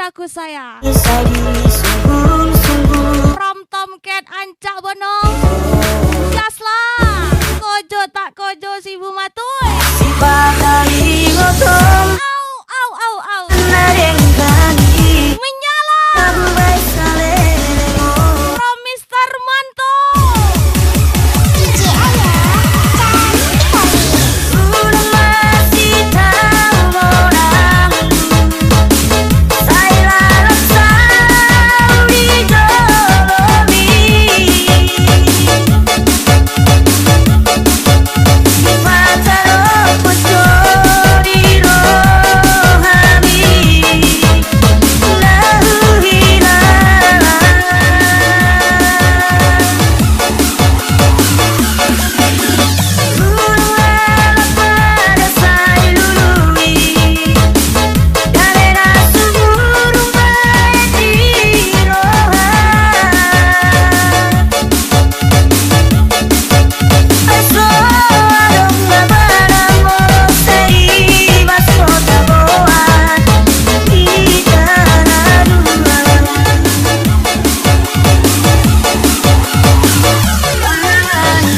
Cintaku sayang. Bisa disungguh-sungguh. From Tomcat Ancak Bonong. Gaslah. Kojo tak kojo si Bu Matuy. Si bakali ngotong. Au au au au. Narengkani. Menyala. Sampai salemo. From Mr. Manto. Udah masih tahu orang. Saya rasa dijolomi. Pacar opo di rohani. Lahu hilang. Ulang pada saya lului. Galera suruh baik di rohan. Aso adong barang mosteri baso taboan. Kita naruan.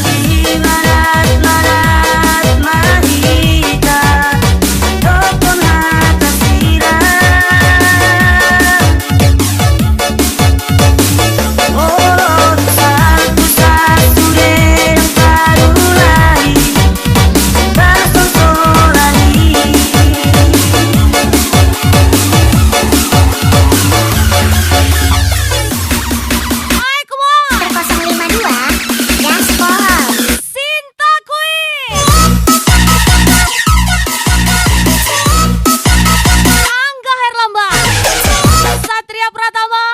Di marat-marat mahita. Topon hata sirah. Oh, satu-satu yang karulai. Baso solani. Hai kumon. 052 Gaspol. Sinta Queen. Angga Herlambang. Satria Pratama.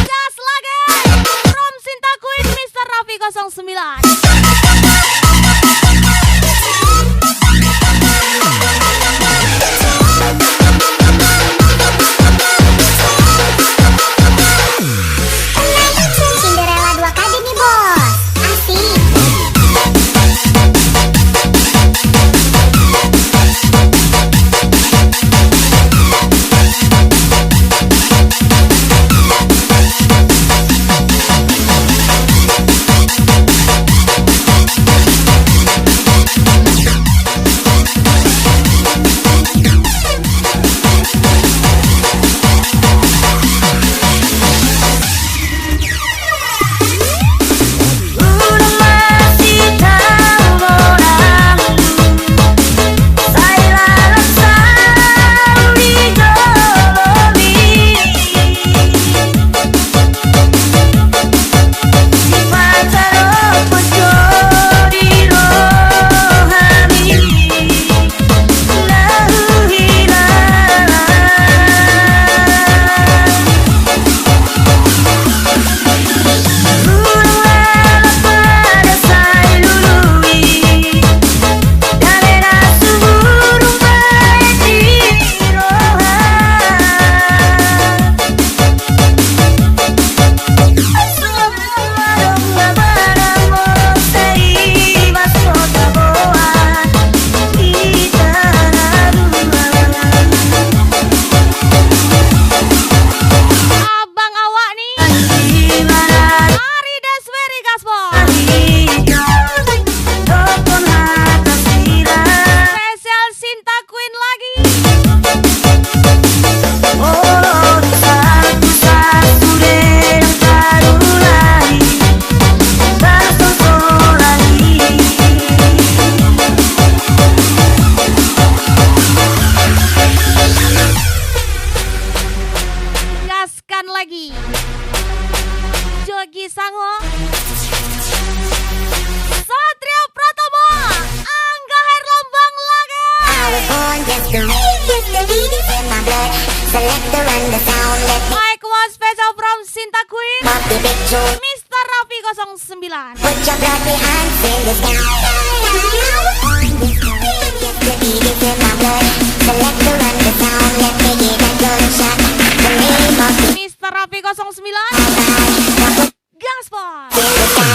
Gas lagi. From Sinta Queen Mr. Raffi 09. Cinderella 2 kali nih bos. Asik. Udah masih tahu orang. Saya rasa dijolomi. Pacar opo di rohani. Lahu hilang. Ulang pada saya lului. Galera suruh baik di rohan. Adong barang mosteri baso taboan. Kita naruan. Abang awak nih. Di marat Ari Desweri Gaspol. topon hata sirah. Spesial Sinta Queen lagi. Oh, satu-satu yang karulai. Baso solani. Gaskan lagi. Jogi Sango. Satria Pratama. Angga Herlambang lagi. I was born just to make history in my blood. Selector and the sound let me Hai kumon spesial from Sinta Queen pop the picture. Mr. Raffi 09. Put your bloody hands in the sky. I was born just to make history in my blood. Selector and the sound let me give a gunshot. The name of the Mr. Raffi 09. Gaspol. in the sky.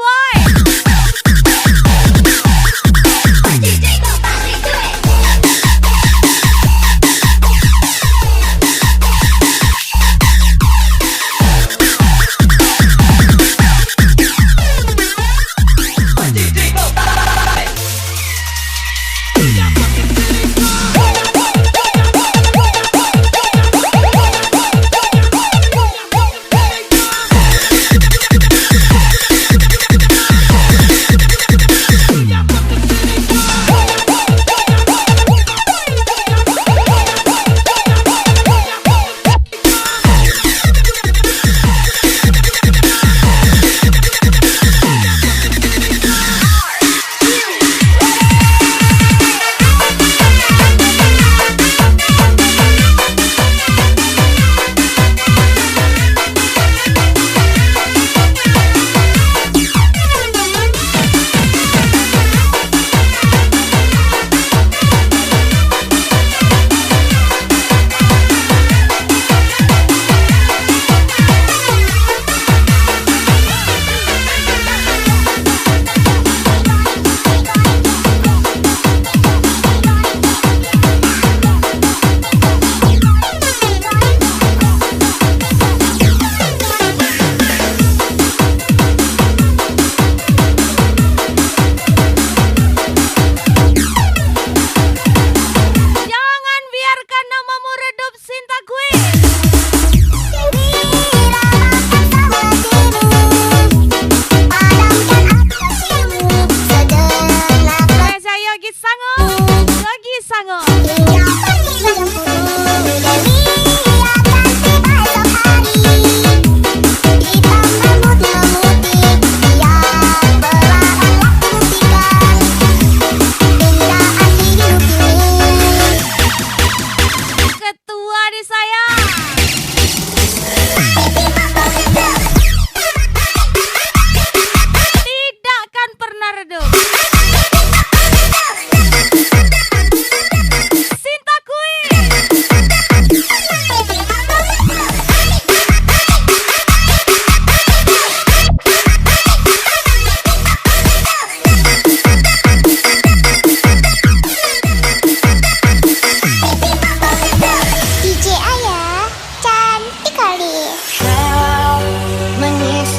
woi.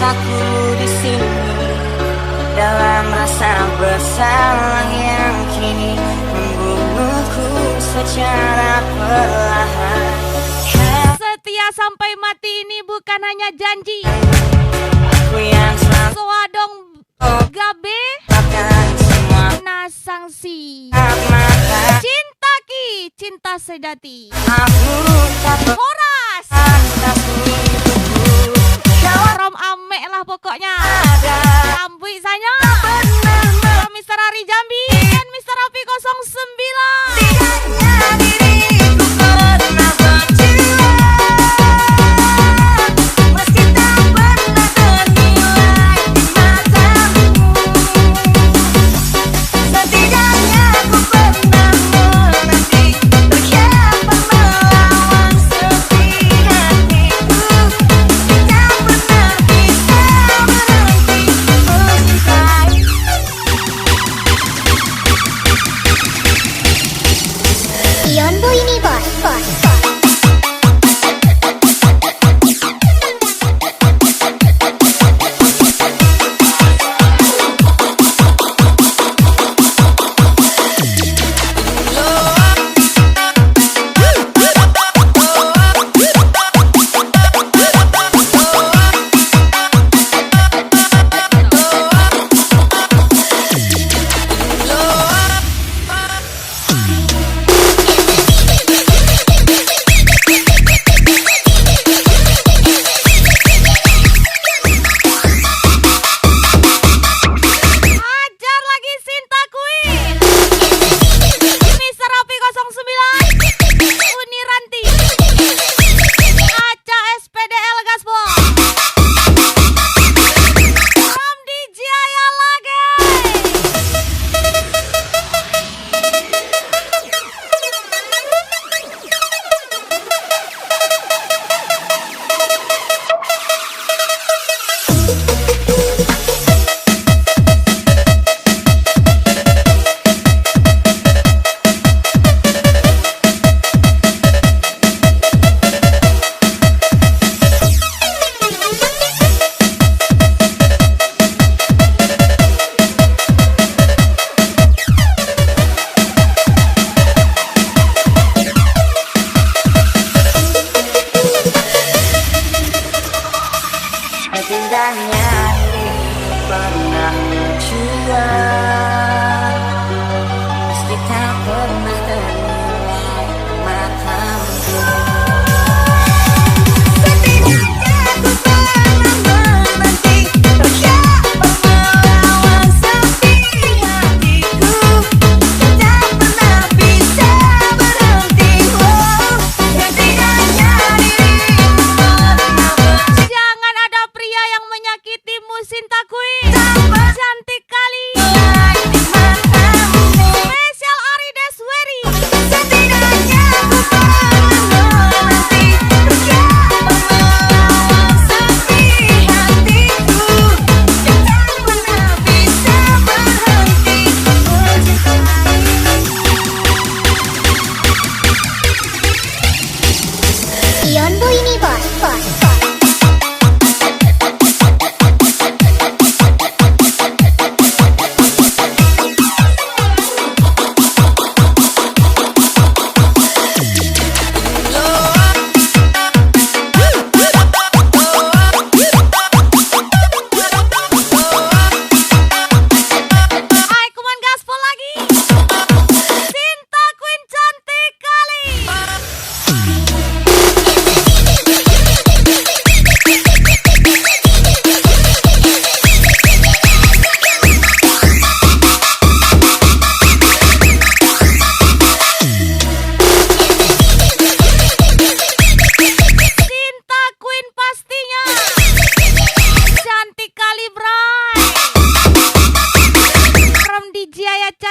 Aku di sini dalam rasa bersalah yang kini membunuhku secara perlahan. Setia sampai mati ini bukan hanya janji. Aku yang selalu Soadong gabe akan semua nasangsi. mata. Cinta ki, cinta sejati. Aku tak Horas. pantas untukku. Rom ame lah pokoknya. Ada Rambui saya. benar Mr. Ari Jambi dan Mr. Api 09. tidaknya diriku pernah berjiwa, meski tak pernah ternilai di matamu. Setidaknya aku pernah menanti, bersiapa melawan sepi hatiku. Kita benar bisa berhenti mencintai. Ion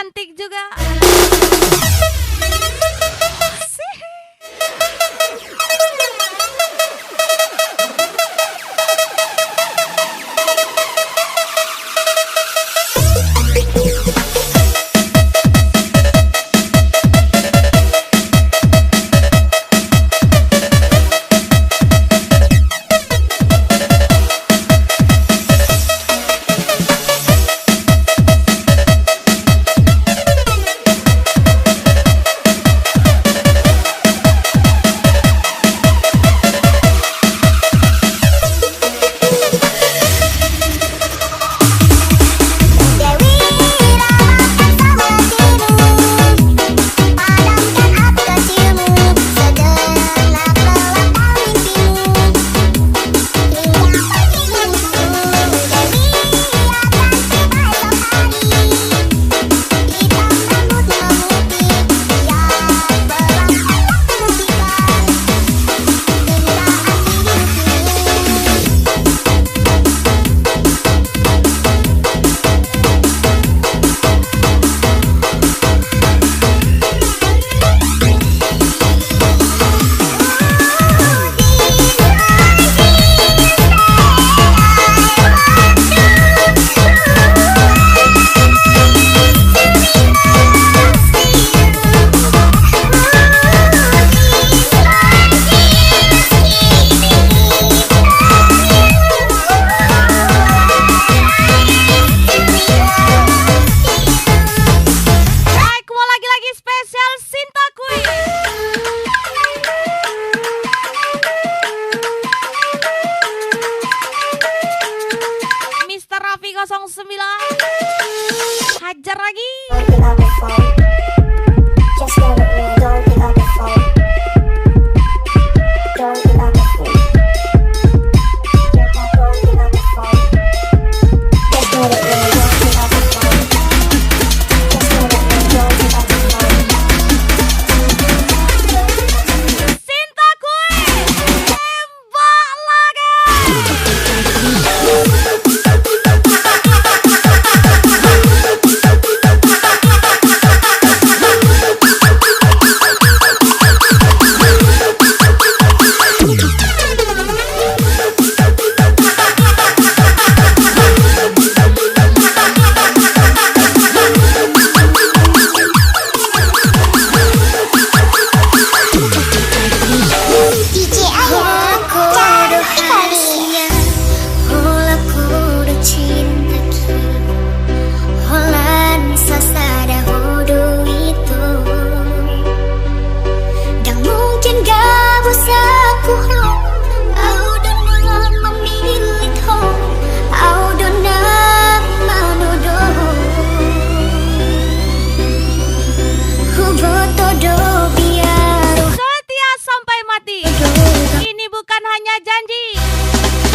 cantik juga. Asik. Hajar lagi. Don't pick up the phone. Just let it ring. Don't pick up the phone. Don't pick up the phone. Don't pick up the phone. Just let it ring. Don't pick up the phone. Just let it ring. Don't pick up the phone. Sinta Kui, tembak lagi. DJ Ayah, cari kalian. Hola kudu cinta ki. Hola sasada hodo itu. Dan mungkin gak bisa ku Audona memilih ho. Audona manodoh. Hubotodo biar Setia sampai mati. Ini bukan hanya janji.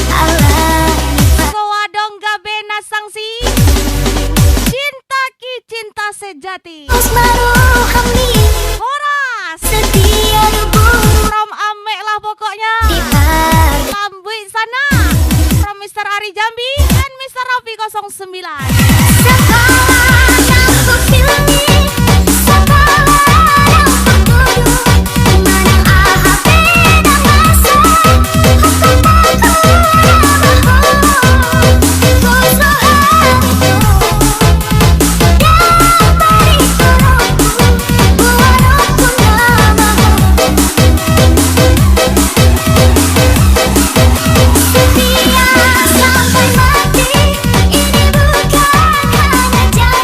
Allah. Soadong gabena sangsi. Cinta ki cinta sejati. Osmaro Hamdi Horas. setia hubung From Amek lah pokoknya. di pagi Lambui sana. From Mr. Ari Jambi dan Mr. Rafi 09. sekolah yang ku pilih, sekolah yang ku tuju, mana AHP dan masuk hukum aku bohong, ku sohariku dan beri korongku, buat aku namamu. Setia sampai mati, ini bukan hanya janji.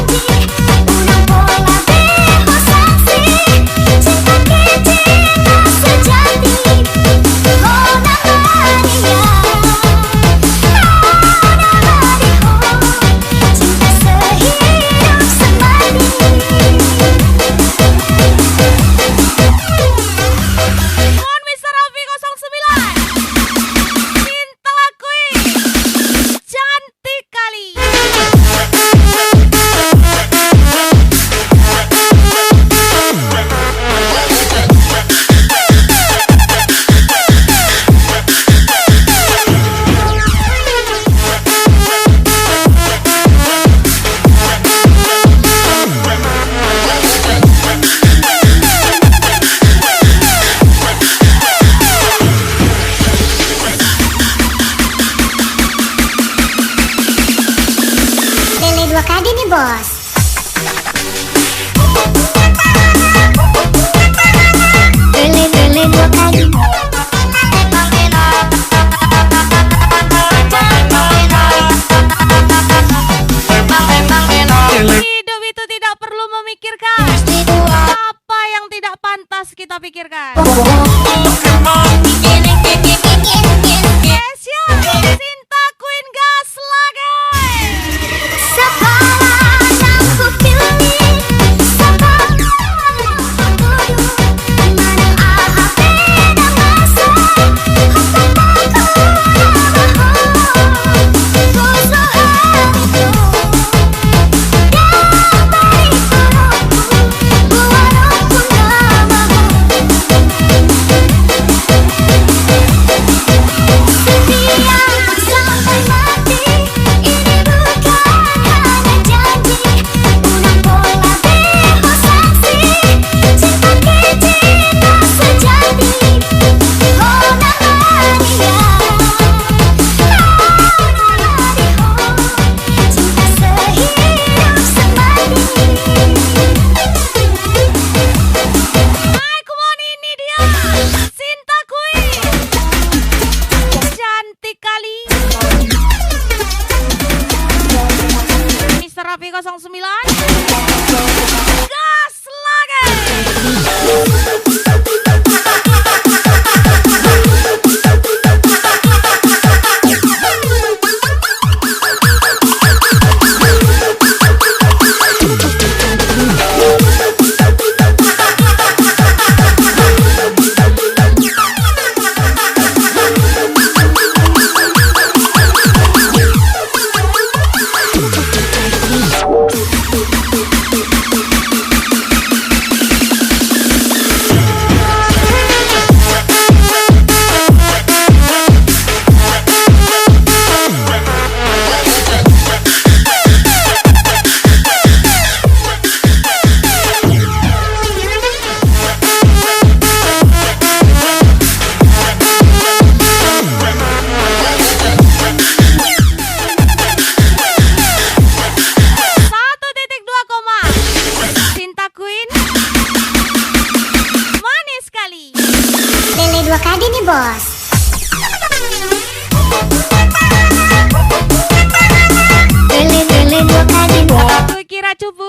dua kali nih bos. Lele dua kali. Hidup itu tidak perlu memikirkan apa yang tidak pantas kita pikirkan. Kesya, Sinta Queen gas lagi. Sekolah yang ku pilih, sekolah yang ku tuju, mana AHP dan masa, Raffi 09 gas lagi. Dua kali nih bos. Lele dua kali. Aku kira cupu,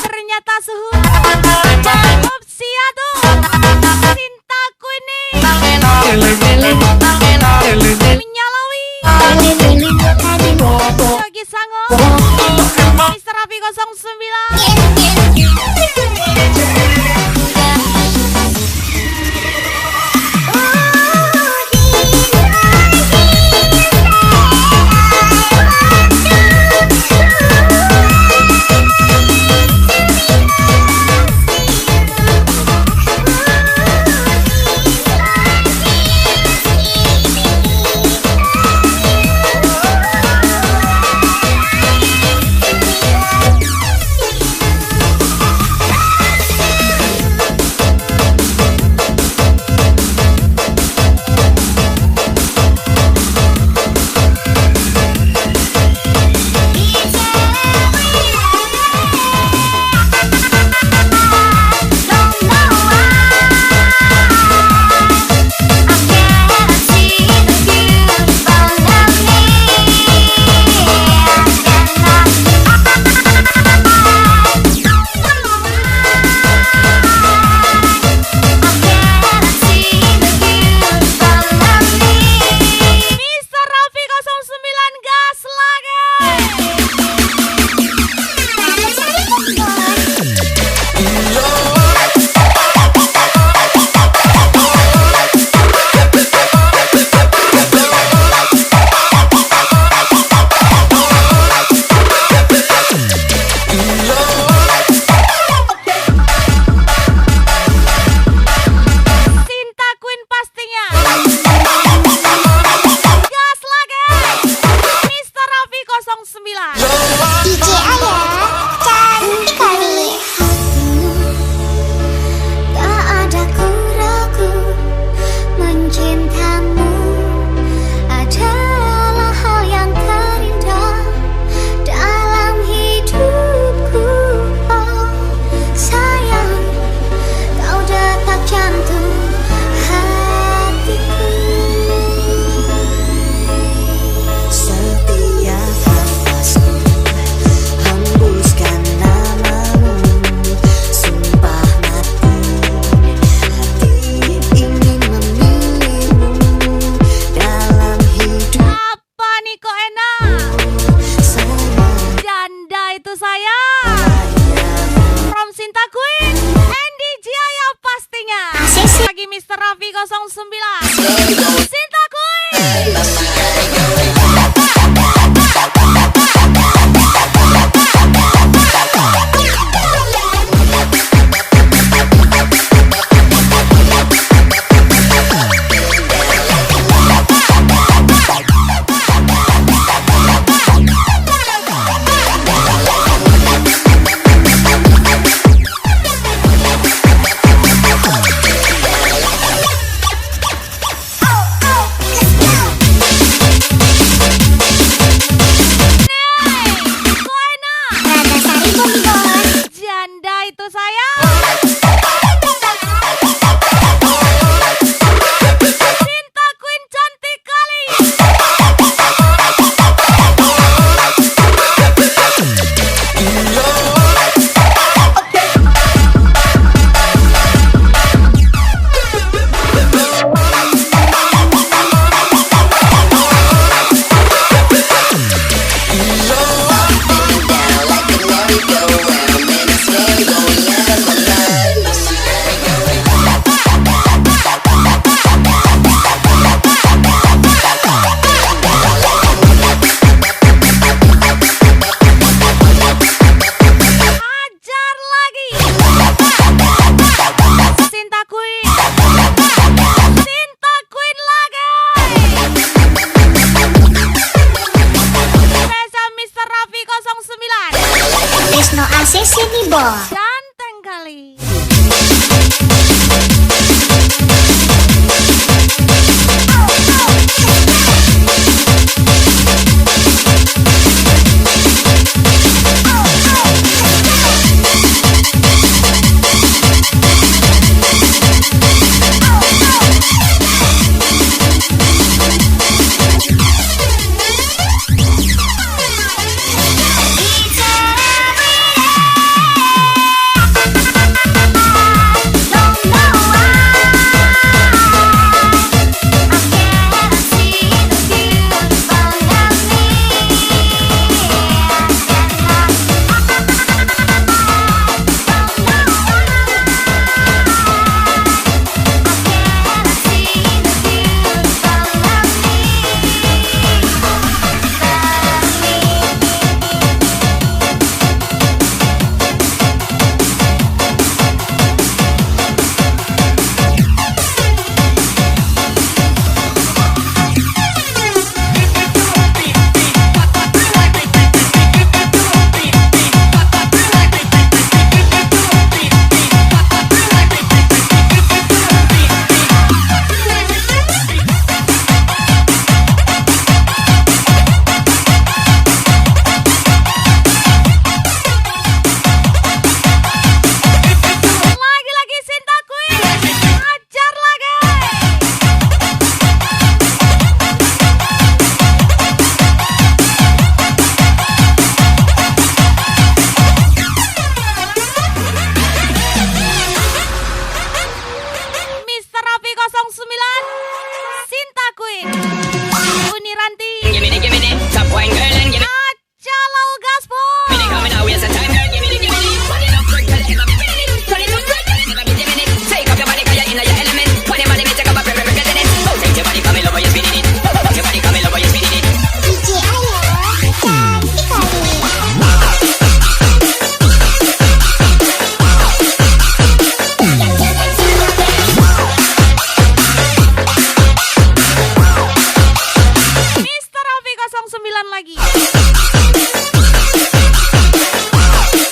ternyata suhu. Opsia tuh, Sintaku ini menyalawi. Lele dua kali. Yogi Sango, Mr. Raffi 09. itu saya from Sinta Queen, Andy Jaya pastinya. Lagi Mr. Raffi 09 Sinta Queen. Janda itu saya. Sinta Queen cantik kali. Ajar lagi. Sinta Queen. Sinta Queen lagi. Spesial Mr. Raffi 09. Wisnu ACC nih, Bo. Ganteng kali. Lagi-lagi Sinta Queen. Ajar lagi. Mr. Raffi 09 Sinta Queen. Uni Ranti. Give me the top wine girl and give me Ajalau gaspol. coming out waste of time girl. Give me the body look good girl, never be winning it. Turn it look good girl, never be giving it. Take up your body 'cause you're in your element. When your body may take up a representing it. Oh, take your body, come in love, you're spinning it. Oh, your body, come in love, you're spinning it. DJ Ayo, cantik kali. Mr. Raffi 09 lagi.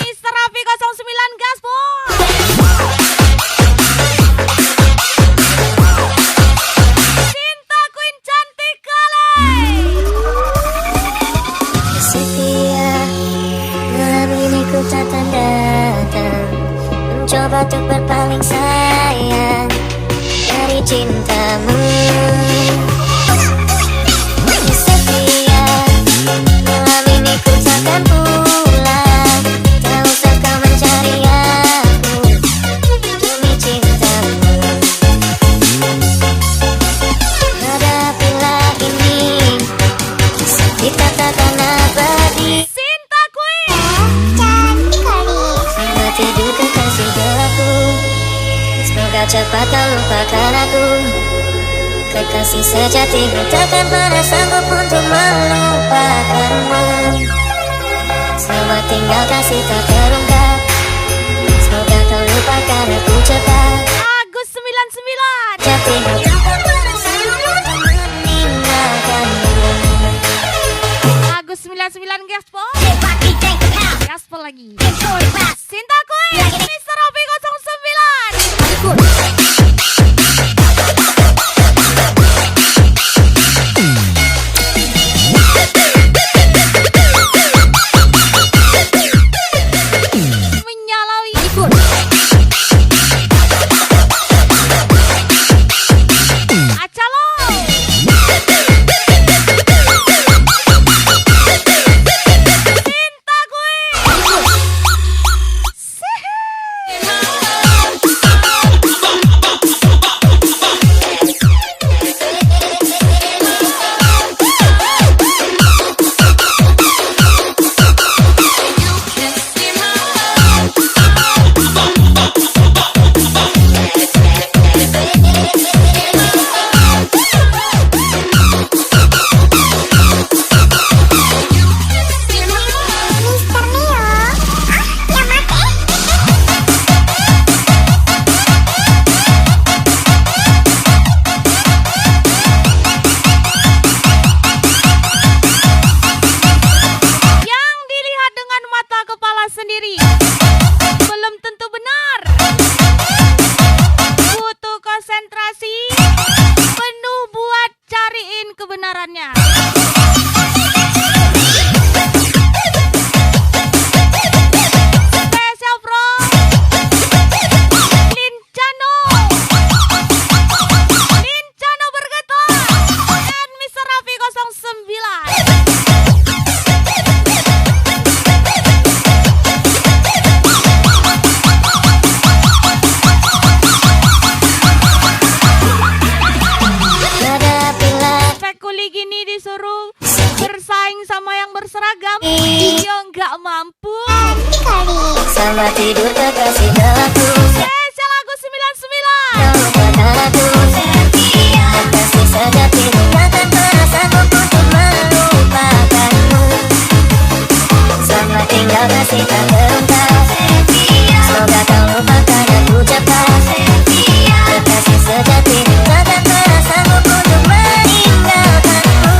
Mr. Raffi 09 gaspol. Sinta Queen cantik kali. Setia, malam ini ku takkan datang, mencoba untuk berpaling sayang dari cintamu. Setia, malam ini ku takkan pulang, tak usah kau mencari aku demi cintamu. Hadapilah ini, kita takkan abadi. Sinta Queen. Semoga cepat kau lupakan aku. Kekasih sejatimu takkan pernah sanggup untuk melupakanmu. Selamat tinggal kasih tak terungkap. Semoga kau lupakan aku cepat. Agus 99. Jatimu takkan pernah sanggup untuk meninggalkanmu. Agus 99 gaspol. Gaspol lagi. Cinta Queen, Mr. Robi 09. Menyalaui. Acalo. Cinta Queen. Mister Mio, ya mati. Yang dilihat dengan mata kepala sendiri belum tentu benar. Butuh konsentrasi penuh buat cariin kebenarannya. Spesial from Lincano. Lincano bergetar dan Mr. Raffi 09. Hadapilah Spekuli gini disuruh bersaing sama yang berseragam, dia nggak mampu. selamat tidur kekasih gelapku. Spesial Agus 99. Kau lupakan aku. Kekasih sejatimu takkan pernah sanggup untuk melupakanmu. Selamat tinggal kasih tak terungkap. Semoga kau lupakan aku cepat. Kekasih sejatimu takkan pernah sanggup untuk meninggalkanmu.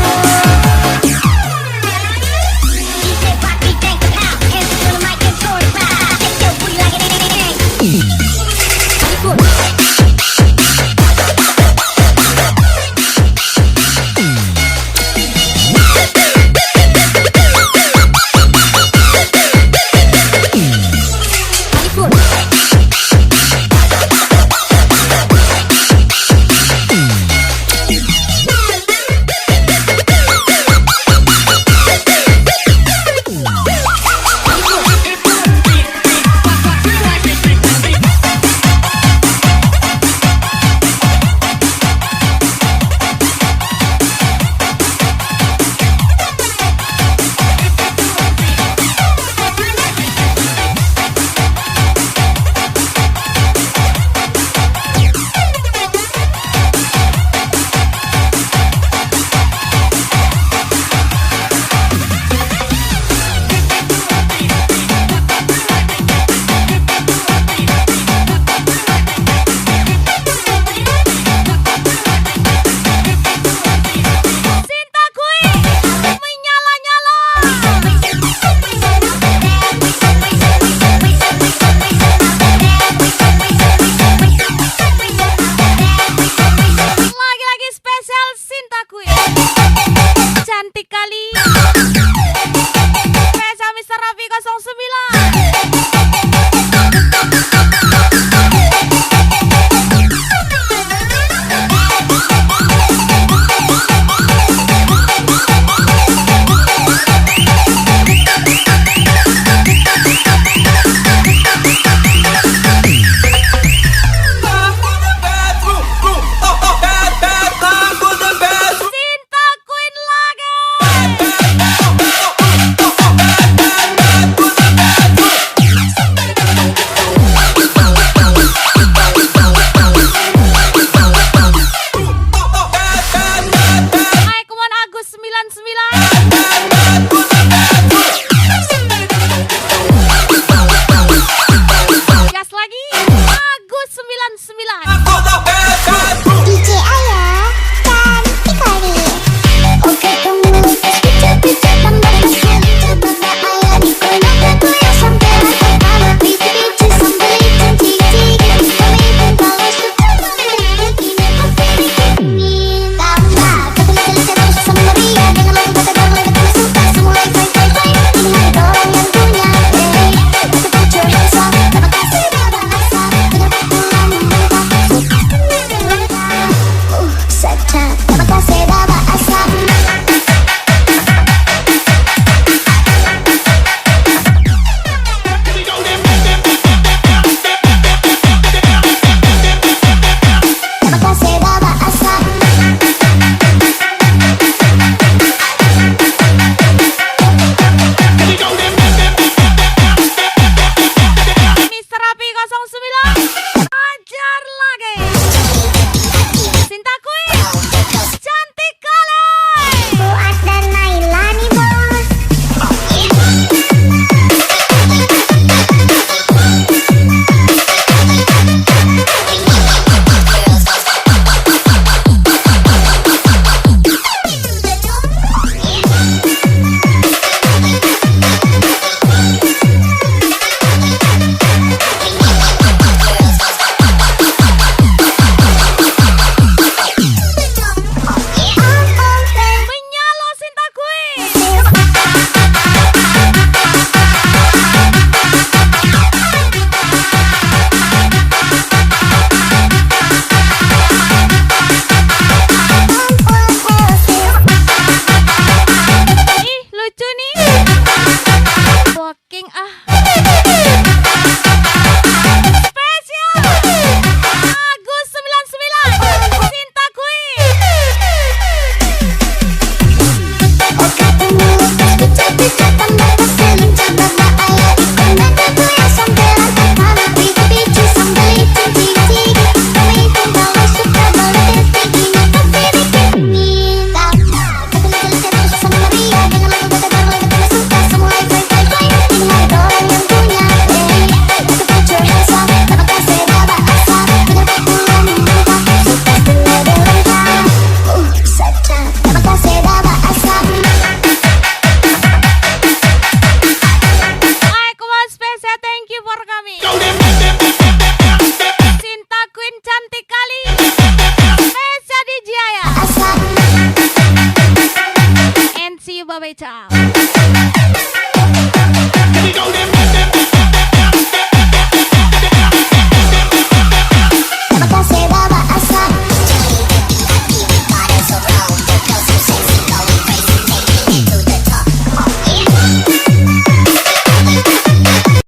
Rachel.